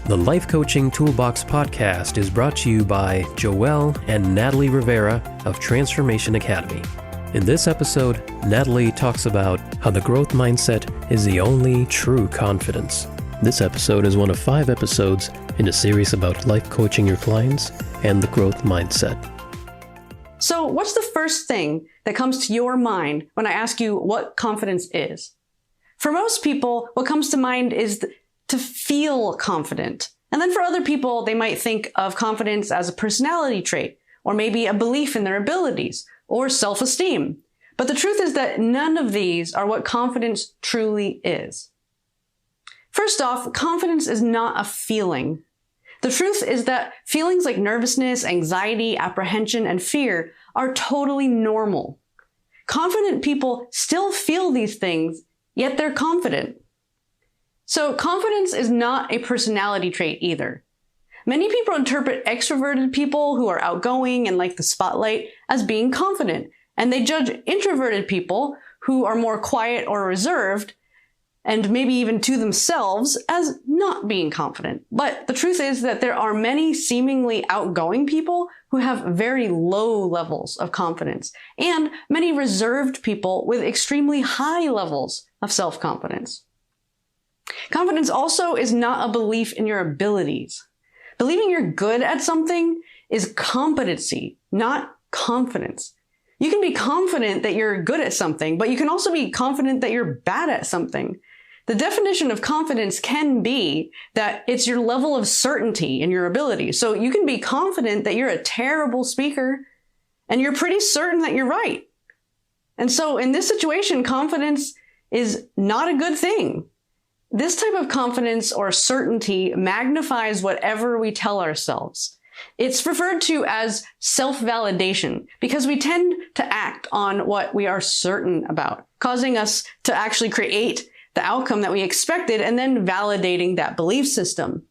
The Life Coaching Toolbox Podcast is brought to you by Joeel and Natalie Rivera of Transformation Academy. In this episode, Natalie talks about how the growth mindset is the only true confidence. This episode is one of 5 episodes in a series about life coaching your clients and the growth mindset. So what's the first thing that comes to your mind when I ask you what confidence is? For most people, what comes to mind is to feel confident. And then for other people, they might think of confidence as a personality trait, or maybe a belief in their abilities, or self-esteem. But the truth is that none of these are what confidence truly is. First off, confidence is not a feeling. The truth is that feelings like nervousness, anxiety, apprehension, and fear are totally normal. Confident people still feel these things, yet they're confident. So confidence is not a personality trait either. Many people interpret extroverted people who are outgoing and like the spotlight as being confident, and they judge introverted people who are more quiet or reserved, and maybe even to themselves, as not being confident. But the truth is that there are many seemingly outgoing people who have very low levels of confidence, and many reserved people with extremely high levels of self-confidence. Confidence also is not a belief in your abilities. Believing you're good at something is competency, not confidence. You can be confident that you're good at something, but you can also be confident that you're bad at something. The definition of confidence can be that it's your level of certainty in your ability. So you can be confident that you're a terrible speaker, and you're pretty certain that you're right. And so in this situation, confidence is not a good thing. This type of confidence or certainty magnifies whatever we tell ourselves. It's referred to as self-validation because we tend to act on what we are certain about, causing us to actually create the outcome that we expected and then validating that belief system.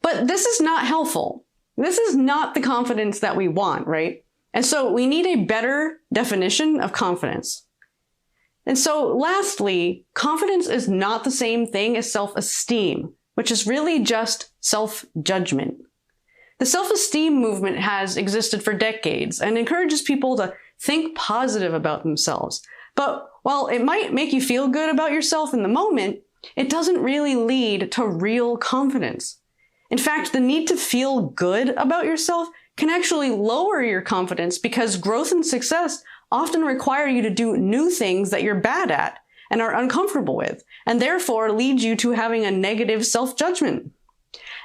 But this is not helpful. This is not the confidence that we want, right? And so we need a better definition of confidence. And so lastly, confidence is not the same thing as self-esteem, which is really just self-judgment. The self-esteem movement has existed for decades and encourages people to think positive about themselves. But while it might make you feel good about yourself in the moment, it doesn't really lead to real confidence. In fact, the need to feel good about yourself can actually lower your confidence because growth and success often require you to do new things that you're bad at and are uncomfortable with, and therefore lead you to having a negative self-judgment.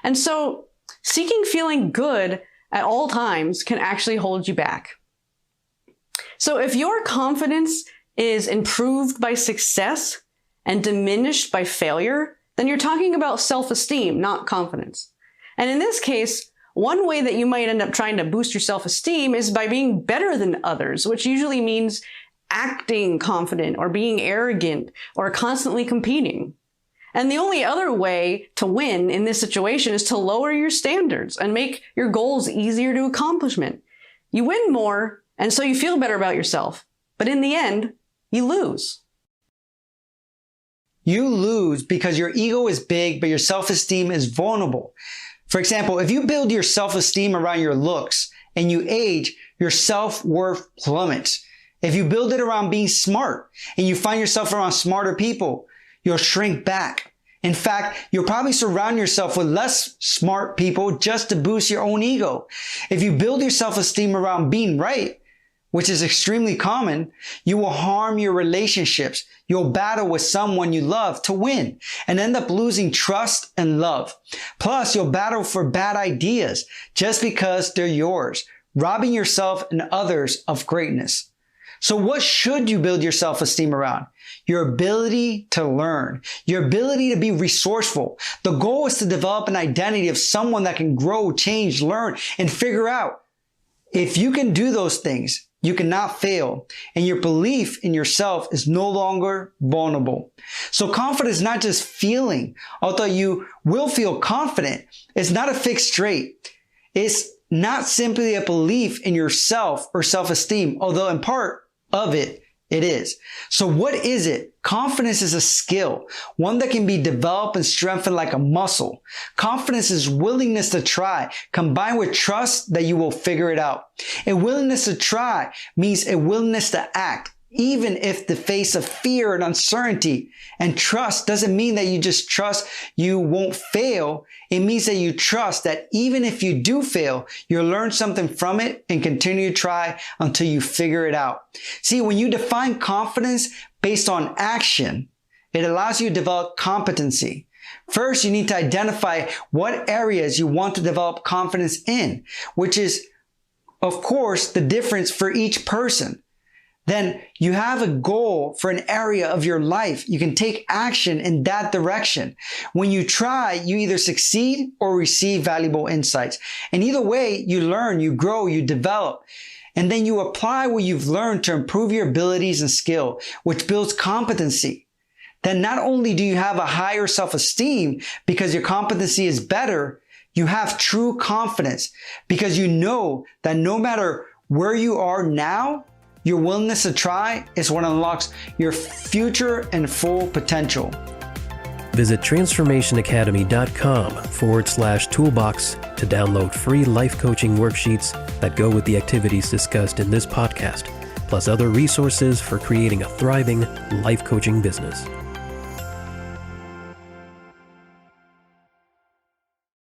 And so seeking feeling good at all times can actually hold you back. So if your confidence is improved by success and diminished by failure, then you're talking about self-esteem, not confidence. And in this case, one way that you might end up trying to boost your self-esteem is by being better than others, which usually means acting confident or being arrogant or constantly competing. And the only other way to win in this situation is to lower your standards and make your goals easier to accomplishment. You win more, and so you feel better about yourself. But in the end, you lose. You lose because your ego is big, but your self-esteem is vulnerable. For example, if you build your self-esteem around your looks and you age, your self-worth plummets. If you build it around being smart and you find yourself around smarter people, you'll shrink back. In fact, you'll probably surround yourself with less smart people just to boost your own ego. If you build your self-esteem around being right, which is extremely common, you will harm your relationships. You'll battle with someone you love to win and end up losing trust and love. Plus, you'll battle for bad ideas just because they're yours, robbing yourself and others of greatness. So what should you build your self-esteem around? Your ability to learn, your ability to be resourceful. The goal is to develop an identity of someone that can grow, change, learn, and figure out. If you can do those things, you cannot fail, and your belief in yourself is no longer vulnerable. So confidence is not just feeling. Although you will feel confident, it's not a fixed trait. It's not simply a belief in yourself or self-esteem, although in part of it It is. So what is it? Confidence is a skill, one that can be developed and strengthened like a muscle. Confidence is willingness to try, combined with trust that you will figure it out. A willingness to try means a willingness to act, even if the face of fear and uncertainty. And trust doesn't mean that you just trust you won't fail. It means that you trust that even if you do fail, you'll learn something from it and continue to try until you figure it out. See, when you define confidence based on action, it allows you to develop competency. First, you need to identify what areas you want to develop confidence in, which is, of course, the difference for each person. Then you have a goal for an area of your life. You can take action in that direction. When you try, you either succeed or receive valuable insights. And either way, you learn, you grow, you develop. And then you apply what you've learned to improve your abilities and skill, which builds competency. Then not only do you have a higher self-esteem because your competency is better, you have true confidence because you know that no matter where you are now, your willingness to try is what unlocks your future and full potential. Visit transformationacademy.com/toolbox to download free life coaching worksheets that go with the activities discussed in this podcast, plus other resources for creating a thriving life coaching business.